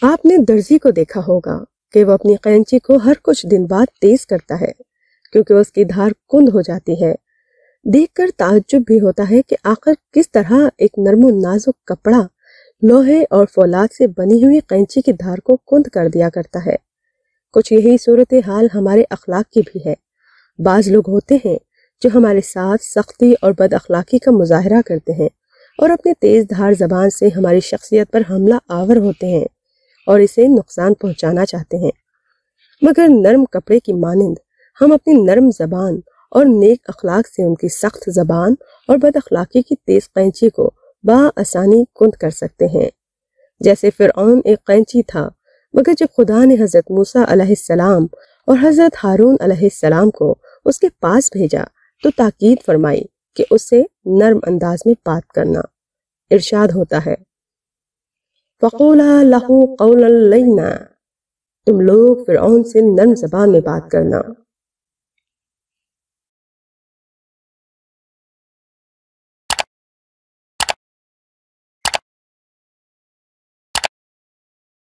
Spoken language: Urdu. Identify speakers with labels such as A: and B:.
A: آپ نے درزی کو دیکھا ہوگا کہ وہ اپنی قینچی کو ہر کچھ دن بعد تیز کرتا ہے کیونکہ اس کی دھار کند ہو جاتی ہے۔ دیکھ کر تعجب بھی ہوتا ہے کہ آخر کس طرح ایک نرم و نازک کپڑا لوہے اور فولاد سے بنی ہوئی قینچی کی دھار کو کند کر دیا کرتا ہے۔ کچھ یہی صورتحال ہمارے اخلاق کی بھی ہے۔ بعض لوگ ہوتے ہیں جو ہمارے ساتھ سختی اور بد اخلاقی کا مظاہرہ کرتے ہیں اور اپنے تیز دھار زبان سے ہماری شخصیت پر حملہ آور ہوتے ہیں اور اسے نقصان پہنچانا چاہتے ہیں، مگر نرم کپڑے کی مانند ہم اپنی نرم زبان اور نیک اخلاق سے ان کی سخت زبان اور بد اخلاقی کی تیز قینچی کو بآسانی کند کر سکتے ہیں۔ جیسے فرعون ایک قینچی تھا، مگر جب خدا نے حضرت موسیٰ علیہ السلام اور حضرت ہارون علیہ السلام کو اس کے پاس بھیجا تو تاکید فرمائی کہ اس سے نرم انداز میں بات کرنا۔ ارشاد ہوتا ہے فَقُولَا لَهُ قَوْلًا لَيِّنًا، تم لوگ فرعون سے نرم زبان میں بات کرنا۔